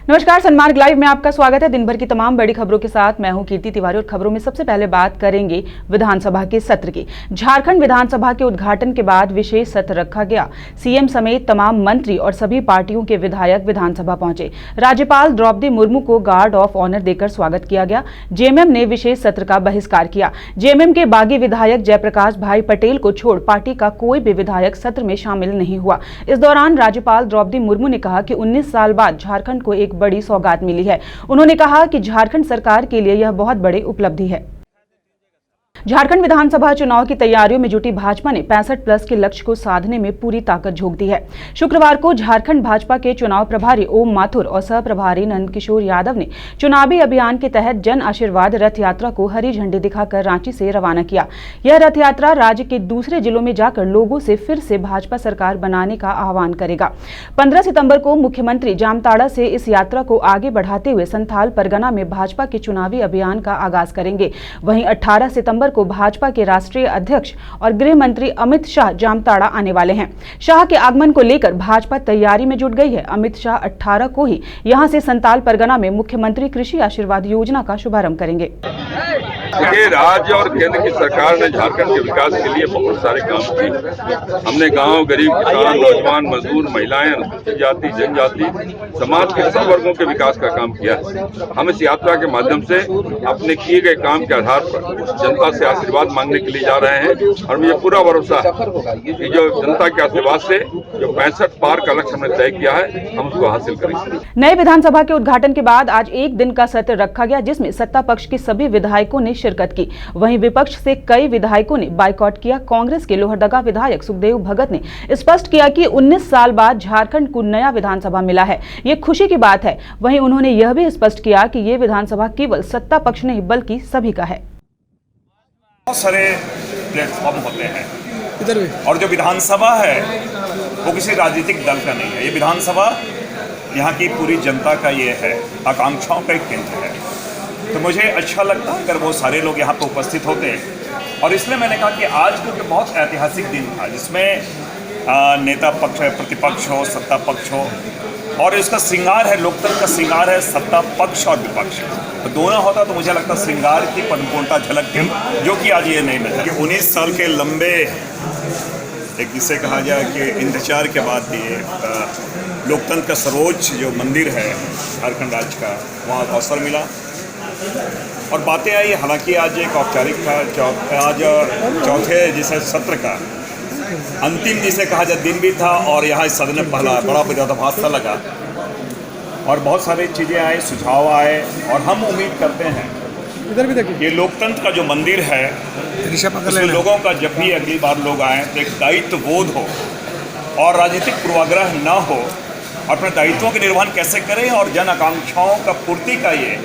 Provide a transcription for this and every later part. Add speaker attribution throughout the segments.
Speaker 1: नमस्कार, सन्मार्ग लाइव में आपका स्वागत है। दिन भर की तमाम बड़ी खबरों के साथ मैं हूं कीर्ति तिवारी और खबरों में सबसे पहले बात करेंगे विधानसभा के सत्र की। झारखंड विधानसभा के उद्घाटन के बाद विशेष सत्र रखा गया। सीएम समेत तमाम मंत्री और सभी पार्टियों के विधायक विधानसभा पहुंचे। राज्यपाल द्रौपदी मुर्मू को गार्ड ऑफ ऑनर देकर स्वागत किया गया। जेएमएम ने विशेष सत्र का बहिष्कार किया। जेएमएम के बागी विधायक जयप्रकाश भाई पटेल को छोड़ पार्टी का कोई भी विधायक सत्र में शामिल नहीं हुआ। इस दौरान राज्यपाल द्रौपदी मुर्मू ने कहा कि 19 साल बाद झारखंड को एक बड़ी सौगात मिली है। उन्होंने कहा कि झारखंड सरकार के लिए यह बहुत बड़ी उपलब्धि है। झारखंड विधानसभा चुनाव की तैयारियों में जुटी भाजपा ने 65+ के लक्ष्य को साधने में पूरी ताकत झोंक दी है। शुक्रवार को झारखंड भाजपा के चुनाव प्रभारी ओम माथुर और सह प्रभारी नंदकिशोर यादव ने चुनावी अभियान के तहत जन आशीर्वाद रथ यात्रा को हरी झंडी दिखाकर रांची से रवाना किया। यह रथ यात्रा राज्य के दूसरे जिलों में जाकर लोगों से फिर से भाजपा सरकार बनाने का आह्वान करेगा। 15 सितंबर को मुख्यमंत्री जामताड़ा से इस यात्रा को आगे बढ़ाते हुए संथाल परगना में भाजपा के चुनावी अभियान का आगाज करेंगे। वहीं 18 सितंबर को भाजपा के राष्ट्रीय अध्यक्ष और गृह मंत्री अमित शाह जामताड़ा आने वाले हैं। शाह के आगमन को लेकर भाजपा तैयारी में जुट गई है। अमित शाह 18 को ही यहां से संताल परगना में मुख्यमंत्री कृषि आशीर्वाद योजना का शुभारंभ करेंगे।
Speaker 2: देखिए, राज्य और केंद्र की सरकार ने झारखंड के विकास के लिए बहुत सारे काम किए। हमने गांव, गरीब, किसान, नौजवान, मजदूर, महिलाएं, अनुसूचित जाति, जनजाति, समाज के सब वर्गों के विकास का काम किया है। हम इस यात्रा के माध्यम से अपने किए गए काम के आधार पर जनता से आशीर्वाद मांगने के लिए जा रहे हैं और मुझे पूरा भरोसा है कि जो जनता के आशीर्वाद से जो 65 पार का लक्ष्य हमने तय किया है, हम उसको हासिल करेंगे।
Speaker 1: नए विधानसभा के उद्घाटन के बाद आज एक दिन का सत्र रखा गया, जिसमें सत्ता पक्ष के सभी विधायकों ने शिरकत की। वहीं विपक्ष से कई विधायकों ने बाइकआउट किया। कांग्रेस के लोहरदगा विधायक सुखदेव भगत ने स्पष्ट किया कि 19 साल बाद झारखंड को नया विधानसभा मिला है, ये खुशी की बात है। वहीं उन्होंने यह भी स्पष्ट किया कि ये विधानसभा केवल सत्ता पक्ष नहीं बल्कि सभी का है।
Speaker 3: बहुत सारे प्लेटफॉर्म होते हैं इधर भी, और जो विधानसभा है वो किसी राजनीतिक दल का नहीं है। ये विधानसभा यहाँ की पूरी जनता का ये है, आकांक्षाओं का एक केंद्र है। तो मुझे अच्छा लगता अगर वो सारे लोग यहाँ पर उपस्थित होते, और इसलिए मैंने कहा कि आज क्योंकि बहुत ऐतिहासिक दिन था जिसमें नेता पक्ष है, प्रतिपक्ष हो, सत्ता पक्ष हो, और इसका श्रृंगार है, लोकतंत्र का श्रृंगार है सत्ता पक्ष और विपक्ष। तो दोनों होता तो मुझे लगता श्रृंगार की परिपूर्णता झलकती, जो कि आज ये नहीं मिला। 19 साल के लंबे एक जिसे कहा जाए कि इंतजार के बाद ये लोकतंत्र का सर्वोच्च जो मंदिर है झारखंड राज्य का, वहाँ अवसर मिला और बातें आई। हालांकि आज एक औपचारिक था, आज चौथे जिसे सत्र का अंतिम जिसे कहा जाए दिन भी था, और यहाँ इस सदन में पहला बड़ा विरोधाभास लगा और बहुत सारी चीज़ें आए, सुझाव आए, और हम उम्मीद करते हैं इधर भी देखिए ये लोकतंत्र का जो मंदिर है उसमें लोगों का जब भी अगली बार लोग आए तो एक दायित्व बोध हो और राजनीतिक पूर्वाग्रह न हो, अपने दायित्वों के निर्वहन कैसे करें और जन आकांक्षाओं का पूर्ति का ये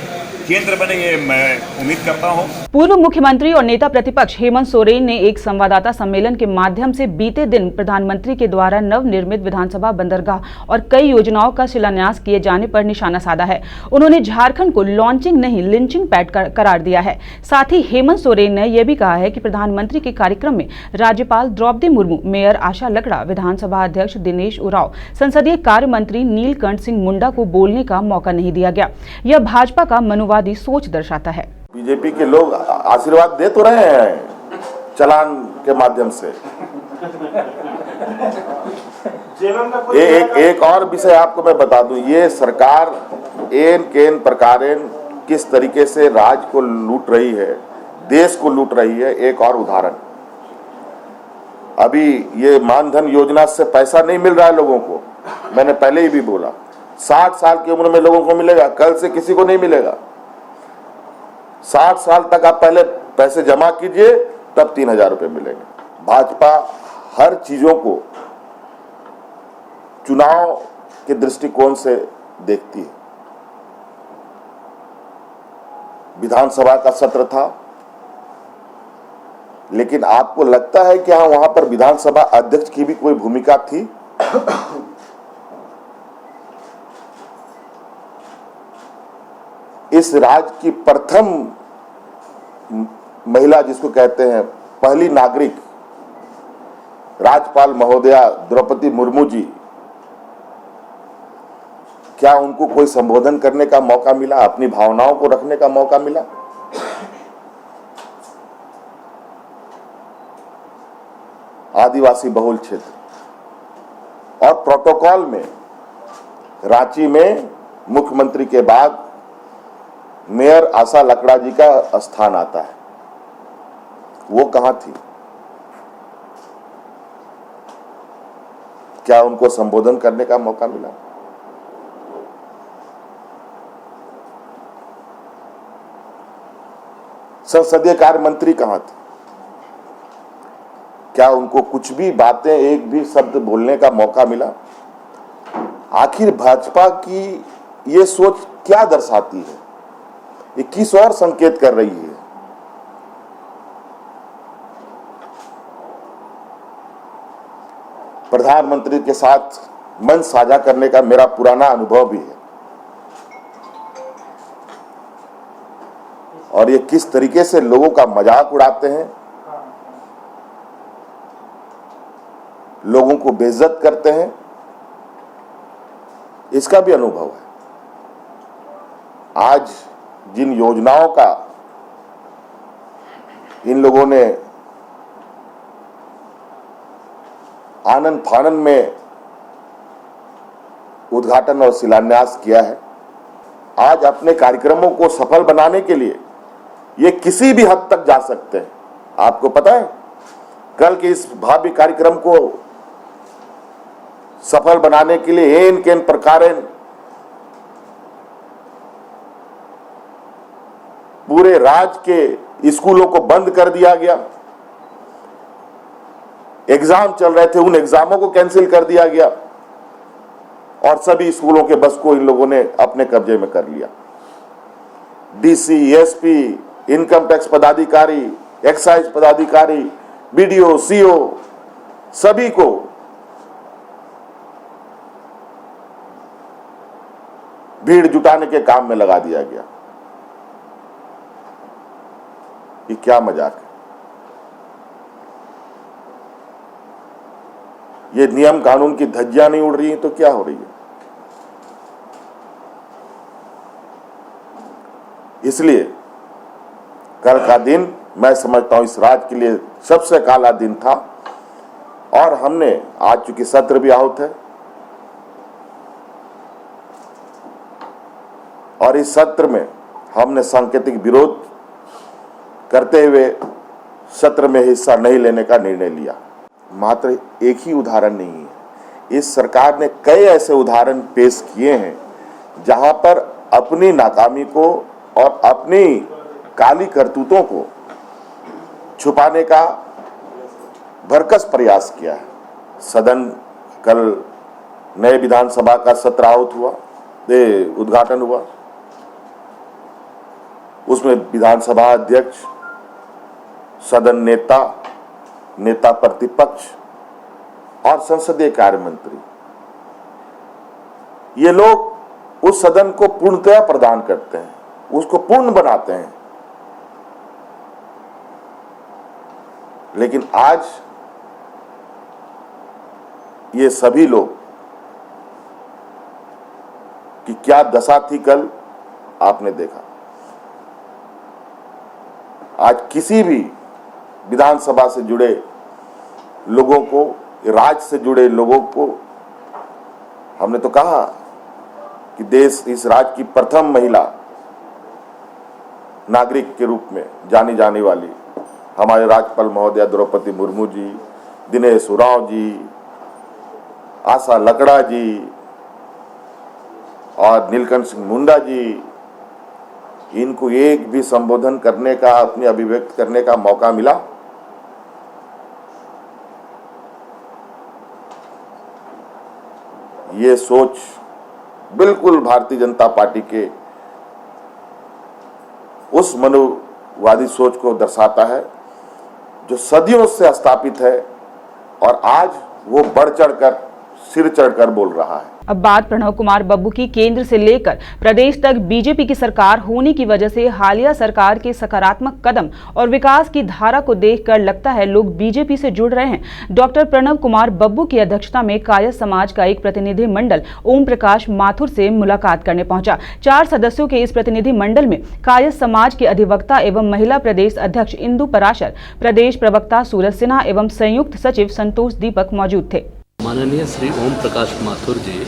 Speaker 3: केंद्र बने, ये मैं उम्मीद करता हूं।
Speaker 1: पूर्व मुख्यमंत्री और नेता प्रतिपक्ष हेमंत सोरेन ने एक संवाददाता सम्मेलन के माध्यम से बीते दिन प्रधानमंत्री के द्वारा नवनिर्मित विधानसभा बंदरगाह और कई योजनाओं का शिलान्यास किए जाने पर निशाना साधा है। उन्होंने झारखंड को लॉन्चिंग नहीं लिंचिंग पैड करार दिया है। साथ ही हेमंत सोरेन ने यह भी कहा है कि प्रधानमंत्री के कार्यक्रम में राज्यपाल द्रौपदी मुर्मू, मेयर आशा लकड़ा, विधानसभा अध्यक्ष दिनेश उरांव, संसदीय कार्य मंत्री नीलकंठ सिंह मुंडा को बोलने का मौका नहीं दिया गया। यह भाजपा का मनोवादी सोच दर्शाता है।
Speaker 4: बीजेपी के लोग आशीर्वाद दे तो रहे हैं चालान के माध्यम से। एक और विषय आपको मैं बता दूं, ये सरकार एन केन प्रकारेण किस तरीके से राज्य को लूट रही है, देश को लूट रही है। एक और उदाहरण, अभी ये मानधन योजना से पैसा नहीं मिल रहा है लोगों को। मैंने पहले ही भी बोला 60 साल की उम्र में लोगों को मिलेगा, कल से किसी को नहीं मिलेगा। 60 साल तक आप पहले पैसे जमा कीजिए, तब 3000 रुपये मिलेंगे। भाजपा हर चीजों को चुनाव के दृष्टिकोण से देखती है। विधानसभा का सत्र था, लेकिन आपको लगता है कि हाँ वहां पर विधानसभा अध्यक्ष की भी कोई भूमिका थी? इस राज्य की प्रथम महिला, जिसको कहते हैं पहली नागरिक, राज्यपाल महोदया द्रौपदी मुर्मू जी क्या उनको कोई संबोधन करने का मौका मिला, अपनी भावनाओं को रखने का मौका मिला? आदिवासी बहुल क्षेत्र और प्रोटोकॉल में रांची में मुख्यमंत्री के बाद मेयर आशा लकड़ा जी का स्थान आता है। वो कहां थी? क्या उनको संबोधन करने का मौका मिला? संसदीय कार्य मंत्री कहां थे? क्या उनको कुछ भी बातें, एक भी शब्द बोलने का मौका मिला? आखिर भाजपा की ये सोच क्या दर्शाती है? ये किस और संकेत कर रही है? प्रधानमंत्री के साथ मंच साझा करने का मेरा पुराना अनुभव भी है, और ये किस तरीके से लोगों का मजाक उड़ाते हैं, लोगों को बेइज्जत करते हैं, इसका भी अनुभव है। आज जिन योजनाओं का इन लोगों ने आनंद फानन में उद्घाटन और शिलान्यास किया है, आज अपने कार्यक्रमों को सफल बनाने के लिए ये किसी भी हद तक जा सकते हैं। आपको पता है, कल के इस भावी कार्यक्रम को सफल बनाने के लिए एन केन प्रकार पूरे राज्य के स्कूलों को बंद कर दिया गया। एग्जाम चल रहे थे, उन एग्जामों को कैंसिल कर दिया गया और सभी स्कूलों के बस को इन लोगों ने अपने कब्जे में कर लिया। डीसी, एसपी, इनकम टैक्स पदाधिकारी, एक्साइज पदाधिकारी, बीडीओ, सीओ, सभी को भीड़ जुटाने के काम में लगा दिया गया। ये क्या मजाक है? ये नियम कानून की धज्जियां नहीं उड़ रही हैं तो क्या हो रही है? इसलिए कल का दिन मैं समझता हूं इस राज्य के लिए सबसे काला दिन था, और हमने आज चूंकि सत्र भी आहूत है और इस सत्र में हमने सांकेतिक विरोध करते हुए सत्र में हिस्सा नहीं लेने का निर्णय लिया। मात्र एक ही उदाहरण नहीं है, इस सरकार ने कई ऐसे उदाहरण पेश किए हैं जहां पर अपनी नाकामी को और अपनी काली करतूतों को छुपाने का भरकस प्रयास किया है। सदन कल नए विधानसभा का सत्र आहूत हुआ, उद्घाटन हुआ, उसमें विधानसभा अध्यक्ष, सदन नेता, नेता प्रतिपक्ष और संसदीय कार्य मंत्री, ये लोग उस सदन को पूर्णतया प्रदान करते हैं, उसको पूर्ण बनाते हैं। लेकिन आज ये सभी लोग की क्या दशा थी कल आपने देखा। आज किसी भी विधानसभा से जुड़े लोगों को, राज्य से जुड़े लोगों को, हमने तो कहा कि देश, इस राज्य की प्रथम महिला नागरिक के रूप में जानी जाने वाली हमारे राज्यपाल महोदया द्रौपदी मुर्मू जी, दिनेश उरांव जी, आशा लकड़ा जी और नीलकंठ सिंह मुंडा जी, इनको एक भी संबोधन करने का, अपनी अभिव्यक्त करने का मौका मिला? ये सोच बिल्कुल भारतीय जनता पार्टी के उस मनुवादी सोच को दर्शाता है जो सदियों से स्थापित है, और आज वो बढ़ चढ़कर सिर चढ़कर बोल रहा है।
Speaker 1: अब बात प्रणव कुमार बब्बू की केंद्र से लेकर प्रदेश तक बीजेपी की सरकार होने की वजह से हालिया सरकार के सकारात्मक कदम और विकास की धारा को देखकर लगता है लोग बीजेपी से जुड़ रहे हैं। डॉक्टर प्रणव कुमार बब्बू की अध्यक्षता में कायस्थ समाज का एक प्रतिनिधि मंडल ओम प्रकाश माथुर से मुलाकात करने पहुंचा। 4 सदस्यों के इस प्रतिनिधि मंडल में कायस्थ समाज के अधिवक्ता एवं महिला प्रदेश अध्यक्ष इंदु पराशर, प्रदेश प्रवक्ता सूरज सिन्हा एवं संयुक्त सचिव संतोष दीपक मौजूद थे।
Speaker 5: माननीय श्री ओम प्रकाश माथुर जी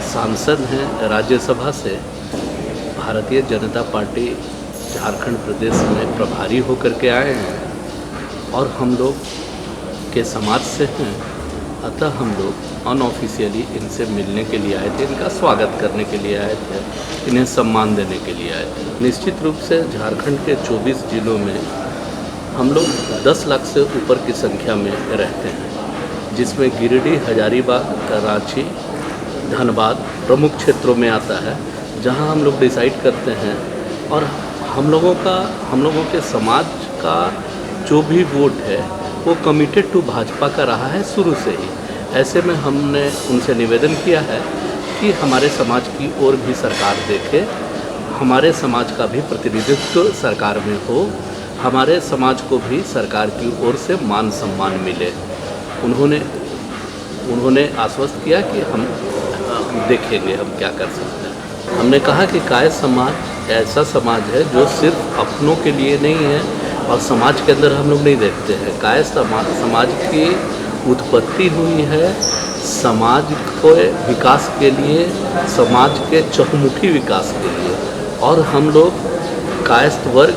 Speaker 5: सांसद हैं राज्यसभा से, भारतीय जनता पार्टी झारखंड प्रदेश में प्रभारी होकर के आए हैं और हम लोग के समाज से हैं, अतः हम लोग अनऑफिशियली इनसे मिलने के लिए आए थे, इनका स्वागत करने के लिए आए थे, इन्हें सम्मान देने के लिए आए थे। निश्चित रूप से झारखंड के 24 जिलों में हम लोग 10 लाख से ऊपर की संख्या में रहते हैं, जिसमें गिरिडीह, हजारीबाग, रांची, धनबाद प्रमुख क्षेत्रों में आता है, जहां हम लोग डिसाइड करते हैं और हम लोगों के समाज का जो भी वोट है वो कमिटेड टू भाजपा का रहा है शुरू से ही। ऐसे में हमने उनसे निवेदन किया है कि हमारे समाज की ओर भी सरकार देखे, हमारे समाज का भी प्रतिनिधित्व सरकार में हो, हमारे समाज को भी सरकार की ओर से मान सम्मान मिले। उन्होंने आश्वस्त किया कि हम देखेंगे हम क्या कर सकते हैं। हमने कहा कि कायस्थ समाज ऐसा समाज है जो सिर्फ अपनों के लिए नहीं है और समाज के अंदर हम लोग नहीं देखते हैं। कायस्थ समाज की उत्पत्ति हुई है समाज को विकास के लिए, समाज के चहुमुखी विकास के लिए, और हम लोग कायस्थ वर्ग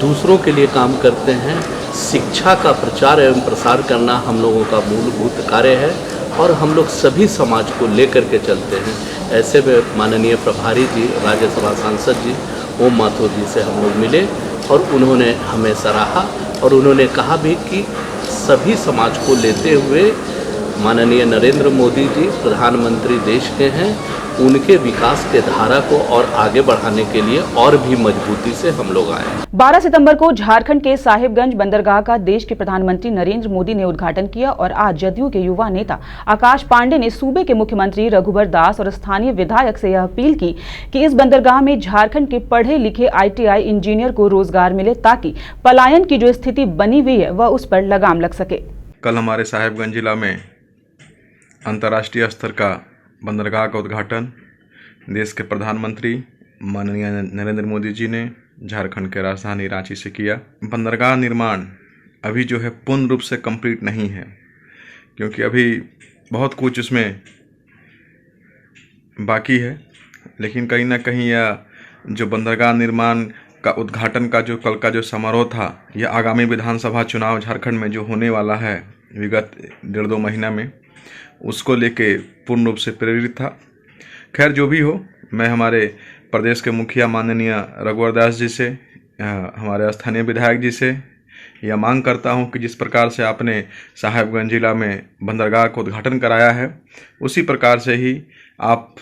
Speaker 5: दूसरों के लिए काम करते हैं। शिक्षा का प्रचार एवं प्रसार करना हम लोगों का मूलभूत कार्य है और हम लोग सभी समाज को लेकर के चलते हैं। ऐसे में माननीय प्रभारी जी, राज्यसभा सांसद जी ओम माथुर जी से हम लोग मिले और उन्होंने हमें सराहा और उन्होंने कहा भी कि सभी समाज को लेते हुए माननीय नरेंद्र मोदी जी प्रधानमंत्री देश के हैं, उनके विकास के धारा को और आगे बढ़ाने के लिए और भी मजबूती से हम लोग आए।
Speaker 1: 12 सितंबर को झारखंड के साहिबगंज बंदरगाह का देश के प्रधानमंत्री नरेंद्र मोदी ने उद्घाटन किया और आज जदयू के युवा नेता आकाश पांडे ने सूबे के मुख्यमंत्री रघुबर दास और स्थानीय विधायक से यह अपील की कि इस बंदरगाह में झारखंड के पढ़े लिखे ITI इंजीनियर को रोजगार मिले ताकि पलायन की जो स्थिति बनी हुई है वह उस पर लगाम लग सके।
Speaker 6: कल हमारे साहिबगंज जिला में अंतर्राष्ट्रीय स्तर का बंदरगाह का उद्घाटन देश के प्रधानमंत्री माननीय नरेंद्र मोदी जी ने झारखंड के राजधानी रांची से किया। बंदरगाह निर्माण अभी जो है पूर्ण रूप से कंप्लीट नहीं है, क्योंकि अभी बहुत कुछ उसमें बाकी है, लेकिन कहीं ना कहीं यह जो बंदरगाह निर्माण का उद्घाटन का जो कल का जो समारोह था, यह आगामी विधानसभा चुनाव झारखंड में जो होने वाला है विगत 1.5-2 महीना में, उसको लेके पूर्ण रूप से प्रेरित था। खैर जो भी हो, मैं हमारे प्रदेश के मुखिया माननीय रघुवर दास जी से, हमारे स्थानीय विधायक जी से यह मांग करता हूं कि जिस प्रकार से आपने साहिबगंज जिला में बंदरगाह को उद्घाटन कराया है, उसी प्रकार से ही आप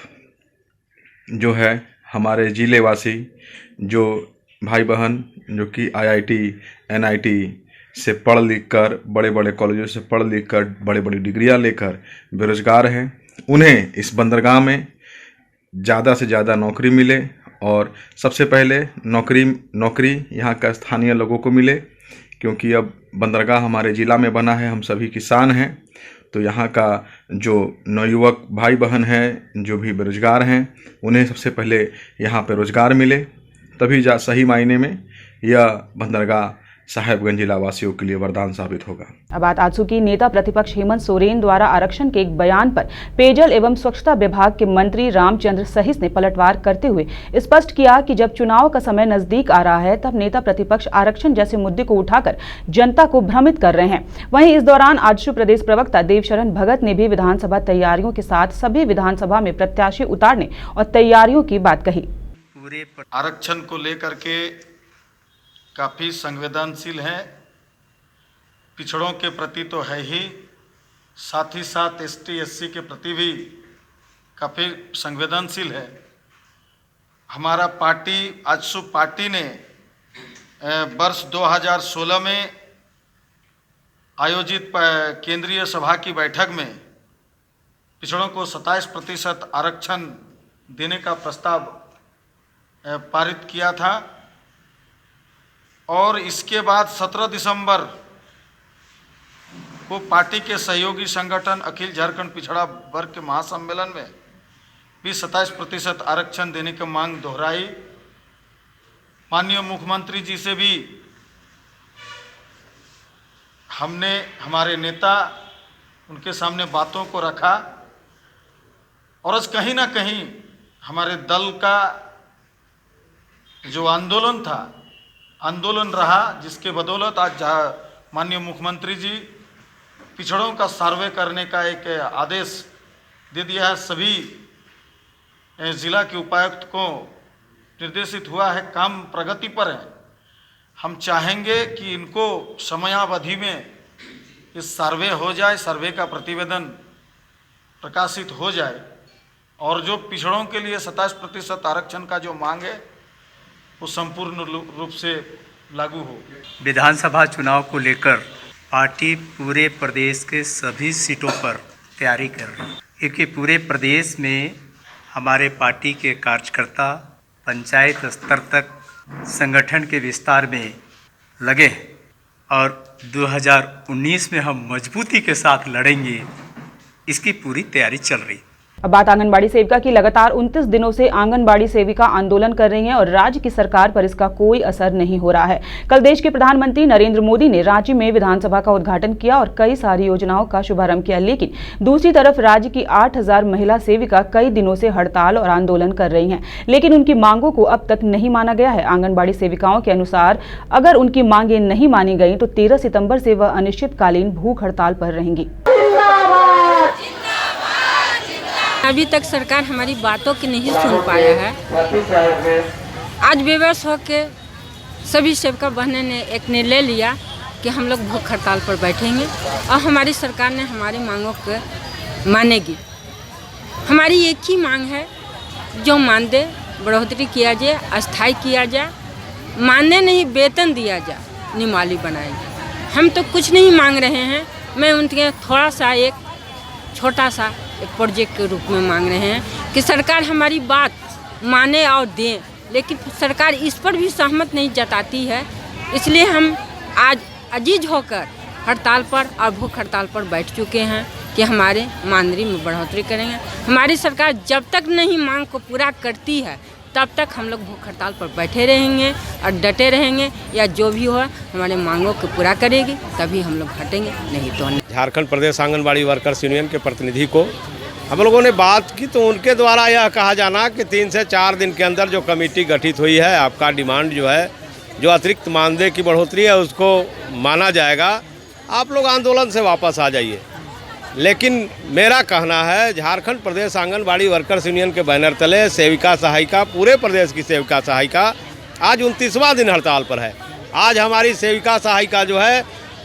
Speaker 6: जो है हमारे जिले वासी जो भाई बहन जो कि IIT NIT से पढ़ लिख कर, बड़े बड़े कॉलेजों से पढ़ लिख कर, बड़ी बड़ी डिग्रियां लेकर बेरोजगार हैं, उन्हें इस बंदरगाह में ज़्यादा से ज़्यादा नौकरी मिले और सबसे पहले नौकरी यहाँ का स्थानीय लोगों को मिले, क्योंकि अब बंदरगाह हमारे ज़िला में बना है, हम सभी किसान हैं, तो यहाँ का जो नवयुवक भाई बहन हैं जो भी बेरोजगार हैं, उन्हें सबसे पहले यहाँ पे रोज़गार मिले, तभी सही मायने में यह बंदरगाह साहिबगंज जिला वासियों के लिए वरदान साबित होगा।
Speaker 1: अब बात आजसू की नेता प्रतिपक्ष हेमंत सोरेन द्वारा आरक्षण के एक बयान पर पेयजल एवं स्वच्छता विभाग के मंत्री रामचंद्र सहिस ने पलटवार करते हुए स्पष्ट किया कि जब चुनाव का समय नजदीक आ रहा है तब नेता प्रतिपक्ष आरक्षण जैसे मुद्दे को उठाकर जनता को भ्रमित कर रहे हैं। वहीं इस दौरान आजसू प्रदेश प्रवक्ता देवशरण भगत ने भी विधानसभा तैयारियों के साथ सभी विधानसभा में प्रत्याशी उतारने और तैयारियों की बात कही।
Speaker 7: आरक्षण को लेकर के काफ़ी संवेदनशील हैं, पिछड़ों के प्रति तो है ही, साथ ही साथ ST SC के प्रति भी काफ़ी संवेदनशील है। हमारा पार्टी आजसू पार्टी ने वर्ष 2016 में आयोजित केंद्रीय सभा की बैठक में पिछड़ों को 27% आरक्षण देने का प्रस्ताव पारित किया था और इसके बाद 17 दिसंबर को पार्टी के सहयोगी संगठन अखिल झारखंड पिछड़ा वर्ग के महासम्मेलन में भी 27% आरक्षण देने की मांग दोहराई। माननीय मुख्यमंत्री जी से भी हमने हमारे नेता उनके सामने बातों को रखा और आज कहीं ना कहीं हमारे दल का जो आंदोलन रहा, जिसके बदौलत आज माननीय मुख्यमंत्री जी पिछड़ों का सर्वे करने का एक आदेश दे दिया है। सभी जिला के उपायुक्त को निर्देशित हुआ है, काम प्रगति पर है। हम चाहेंगे कि इनको समयावधि में इस सर्वे हो जाए, सर्वे का प्रतिवेदन प्रकाशित हो जाए और जो पिछड़ों के लिए 27% आरक्षण का जो मांग है वो संपूर्ण रूप से लागू हो।
Speaker 8: विधानसभा चुनाव को लेकर पार्टी पूरे प्रदेश के सभी सीटों पर तैयारी कर रही है, क्योंकि पूरे प्रदेश में हमारे पार्टी के कार्यकर्ता पंचायत स्तर तक संगठन के विस्तार में लगे हैं और 2019 में हम मजबूती के साथ लड़ेंगे, इसकी पूरी तैयारी चल रही है।
Speaker 1: अब बात आंगनबाड़ी सेविका की। लगातार 29 दिनों से आंगनबाड़ी सेविका आंदोलन कर रही हैं और राज्य की सरकार पर इसका कोई असर नहीं हो रहा है। कल देश के प्रधानमंत्री नरेंद्र मोदी ने रांची में विधानसभा का उद्घाटन किया और कई सारी योजनाओं का शुभारंभ किया, लेकिन दूसरी तरफ राज्य की 8000 महिला सेविका कई दिनों से हड़ताल और आंदोलन कर रही हैं, लेकिन उनकी मांगों को अब तक नहीं माना गया है। आंगनबाड़ी सेविकाओं के अनुसार अगर उनकी मांगे नहीं मानी गई तो 13 सितंबर से वह अनिश्चितकालीन भूख हड़ताल पर रहेंगी।
Speaker 9: अभी तक सरकार हमारी बातों की नहीं सुन पाया है। आज बेबस होकर सभी सेविका बहनें ने एक निर्णय लिया कि हम लोग भूख हड़ताल पर बैठेंगे और हमारी सरकार ने हमारी मांगों को मानेगी। हमारी एक ही मांग है, जो मानदेय बढ़ोतरी किया जाए, अस्थायी किया जाए, मानदेय नहीं वेतन दिया जाए, नियमावली बनाई जाए। हम तो कुछ नहीं मांग रहे हैं, मैं उनके थोड़ा सा एक छोटा सा एक प्रोजेक्ट के रूप में मांग रहे हैं कि सरकार हमारी बात माने और दें, लेकिन सरकार इस पर भी सहमत नहीं जताती है। इसलिए हम आज अजीज होकर हड़ताल पर और भूख हड़ताल पर बैठ चुके हैं कि हमारे मानदेय में बढ़ोतरी करेंगे। हमारी सरकार जब तक नहीं मांग को पूरा करती है तब तक हम लोग भूख हड़ताल पर बैठे रहेंगे और डटे रहेंगे, या जो भी हो हमारे मांगों को पूरा करेगी तभी हम लोग हटेंगे, नहीं तो नहीं।
Speaker 10: झारखंड प्रदेश आंगनबाड़ी वर्कर्स यूनियन के प्रतिनिधि को हम लोगों ने बात की तो उनके द्वारा यह कहा जाना कि 3 से 4 दिन के अंदर जो कमेटी गठित हुई है, आपका डिमांड जो है, जो अतिरिक्त मानदेय की बढ़ोतरी है, उसको माना जाएगा, आप लोग आंदोलन से वापस आ जाइए। लेकिन मेरा कहना है, झारखंड प्रदेश आंगनबाड़ी वर्कर्स यूनियन के बैनर तले सेविका सहायिका, पूरे प्रदेश की सेविका सहायिका आज 29वां दिन हड़ताल पर है। आज हमारी सेविका सहायिका जो है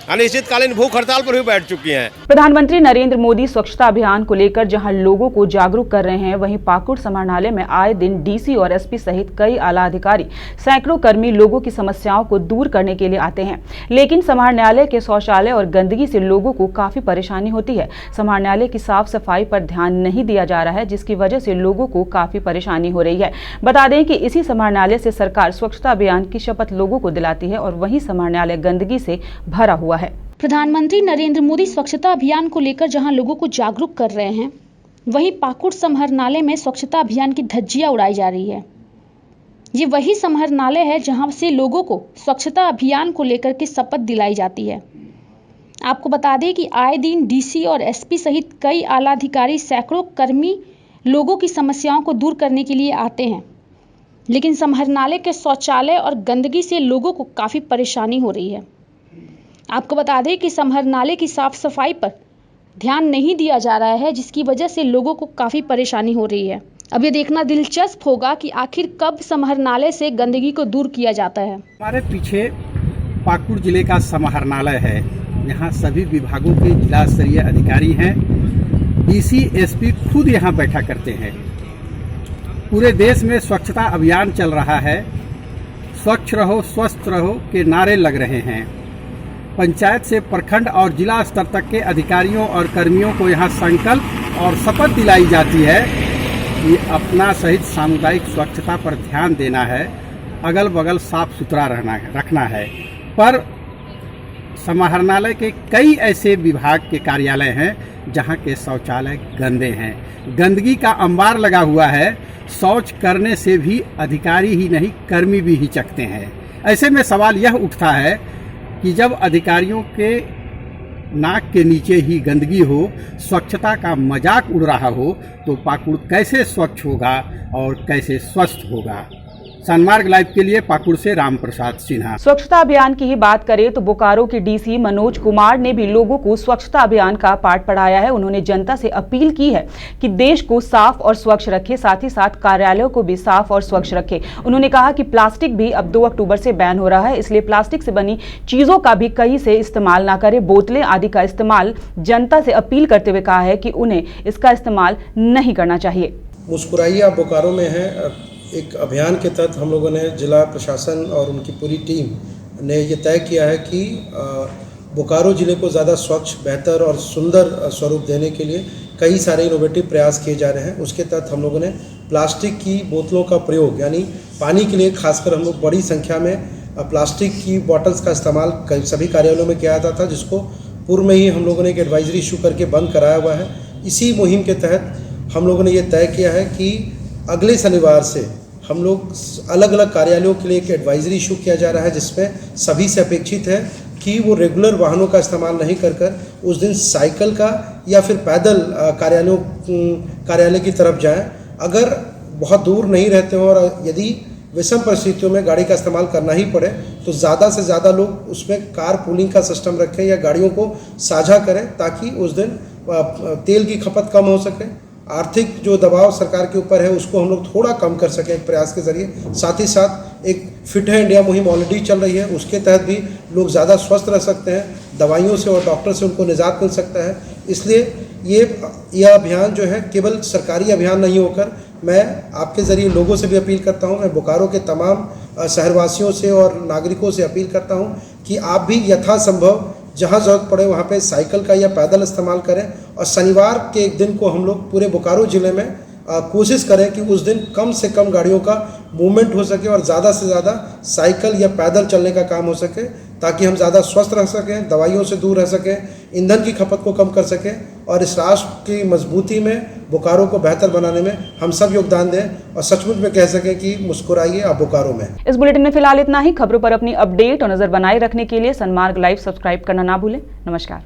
Speaker 10: अनिश्चितकालीन भूख हड़ताल पर भी बैठ चुकी हैं।
Speaker 1: प्रधानमंत्री नरेंद्र मोदी स्वच्छता अभियान को लेकर जहां लोगों को जागरूक कर रहे हैं, वहीं पाकुड़ समाहरणालय में आए दिन डीसी और एसपी सहित कई आला अधिकारी, सैकड़ों कर्मी लोगों की समस्याओं को दूर करने के लिए आते हैं, लेकिन समाहरणालय के शौचालय और गंदगी से लोगों को काफी परेशानी होती है। समाहरणालय की साफ सफाई पर ध्यान नहीं दिया जा रहा है, जिसकी वजह से लोगों को काफी परेशानी हो रही है। बता दें कि इसी समाहरणालय से सरकार स्वच्छता अभियान की शपथ लोगों को दिलाती है और वही समाहरणालय गंदगी से भरा हुआ है।
Speaker 11: प्रधानमंत्री नरेंद्र मोदी स्वच्छता अभियान को लेकर जहां लोगों को जागरूक कर रहे हैं, वहीं पाकुड़ समाहरणालय में स्वच्छता अभियान की धज्जियां उड़ाई जा रही है। ये वही समाहरणालय है जहां से लोगों को स्वच्छता अभियान को लेकर के शपथ दिलाई जाती है। आपको बता दें कि आए दिन डीसी और एसपी सहित कई आला अधिकारी, सैकड़ों कर्मी लोगों की समस्याओं को दूर करने के लिए आते हैं, लेकिन समाहरणालय के शौचालय और गंदगी से लोगों को काफ़ी परेशानी हो रही है। आपको बता दें कि समाहरणालय की साफ सफाई पर ध्यान नहीं दिया जा रहा है, जिसकी वजह से लोगों को काफ़ी परेशानी हो रही है। अब ये देखना दिलचस्प होगा कि आखिर कब समाहरणालय से गंदगी को दूर किया जाता है।
Speaker 12: हमारे पीछे पाकुड़ जिले का समाहरणालय है, यहाँ सभी विभागों के जिला स्तरीय अधिकारी हैं, डीसी एसपी खुद यहाँ बैठा करते हैं। पूरे देश में स्वच्छता अभियान चल रहा है, स्वच्छ रहो स्वस्थ रहो के नारे लग रहे हैं। पंचायत से प्रखंड और जिला स्तर तक के अधिकारियों और कर्मियों को यहाँ संकल्प और शपथ दिलाई जाती है कि अपना सहित सामुदायिक स्वच्छता पर ध्यान देना है, अगल बगल साफ सुथरा रखना है। पर समाहरणालय के कई ऐसे विभाग के कार्यालय हैं जहां के शौचालय गंदे हैं, गंदगी का अंबार लगा हुआ है। शौच करने से भी अधिकारी ही नहीं कर्मी भी हिचकते हैं। ऐसे में सवाल यह उठता है कि जब अधिकारियों के नाक के नीचे ही गंदगी हो, स्वच्छता का मजाक उड़ रहा हो, तो पाकुड़ कैसे स्वच्छ होगा और कैसे स्वस्थ होगा। सनमार्ग लाइव के लिए पाकुड़ से राम प्रसाद सिन्हा।
Speaker 1: स्वच्छता अभियान की ही बात करें तो बोकारो के डीसी मनोज कुमार ने भी लोगों को स्वच्छता अभियान का पाठ पढ़ाया है। उन्होंने जनता से अपील की है कि देश को साफ और स्वच्छ रखे, साथ ही साथ कार्यालयों को भी साफ और स्वच्छ रखे। उन्होंने कहा कि प्लास्टिक भी अब 2 अक्टूबर से बैन हो रहा है, इसलिए प्लास्टिक से बनी चीजों का भी कहीं से इस्तेमाल ना करें। बोतलें आदि का इस्तेमाल जनता से अपील करते हुए कहा है कि उन्हें इसका इस्तेमाल नहीं करना चाहिए।
Speaker 13: मुस्कुराइए आप बोकारो में है एक अभियान के तहत हम लोगों ने जिला प्रशासन और उनकी पूरी टीम ने ये तय किया है कि बोकारो ज़िले को ज़्यादा स्वच्छ, बेहतर और सुंदर स्वरूप देने के लिए कई सारे इनोवेटिव प्रयास किए जा रहे हैं। उसके तहत हम लोगों ने प्लास्टिक की बोतलों का प्रयोग, यानी पानी के लिए खासकर हम लोग बड़ी संख्या में प्लास्टिक की बॉटल्स का इस्तेमाल सभी कार्यालयों में किया जाता था, जिसको पूर्व में ही हम लोगों ने एक एडवाइजरी इशू करके बंद कराया हुआ है। इसी मुहिम के तहत हम लोगों ने ये तय किया है कि अगले शनिवार से हम लोग अलग अलग कार्यालयों के लिए एक एडवाइजरी इशू किया जा रहा है, जिसमें सभी से अपेक्षित है कि वो रेगुलर वाहनों का इस्तेमाल नहीं कर उस दिन साइकिल का या फिर पैदल कार्यालय की तरफ जाएं। अगर बहुत दूर नहीं रहते हो और यदि विषम परिस्थितियों में गाड़ी का इस्तेमाल करना ही पड़े तो ज़्यादा से ज़्यादा लोग उसमें कार पूलिंग का सिस्टम रखें या गाड़ियों को साझा करें, ताकि उस दिन तेल की खपत कम हो सके। आर्थिक जो दबाव सरकार के ऊपर है उसको हम लोग थोड़ा कम कर सकें एक प्रयास के जरिए। साथ ही साथ एक फिट है इंडिया मुहिम ऑलरेडी चल रही है, उसके तहत भी लोग ज़्यादा स्वस्थ रह सकते हैं, दवाइयों से और डॉक्टर से उनको निजात मिल सकता है। इसलिए यह अभियान जो है केवल सरकारी अभियान नहीं होकर मैं आपके ज़रिए लोगों से भी अपील करता हूँ, मैं बोकारो के तमाम शहरवासियों से और नागरिकों से अपील करता हूँ कि आप भी यथासंभव जहाँ ज़रूरत पड़े वहाँ पे साइकिल का या पैदल इस्तेमाल करें। और शनिवार के एक दिन को हम लोग पूरे बोकारो ज़िले में कोशिश करें कि उस दिन कम से कम गाड़ियों का मूवमेंट हो सके और ज़्यादा से ज़्यादा साइकिल या पैदल चलने का काम हो सके, ताकि हम ज़्यादा स्वस्थ रह सकें, दवाइयों से दूर रह सकें, ईंधन की खपत को कम कर सकें और इस राष्ट्र की मजबूती में, बोकारो को बेहतर बनाने में हम सब योगदान दें और सचमुच में कह सकें कि मुस्कुराइए आप बोकारो में।
Speaker 1: इस बुलेटिन में फिलहाल इतना ही। खबरों पर अपनी अपडेट और नजर बनाए रखने के लिए सनमार्ग लाइव सब्सक्राइब करना ना भूलें। नमस्कार।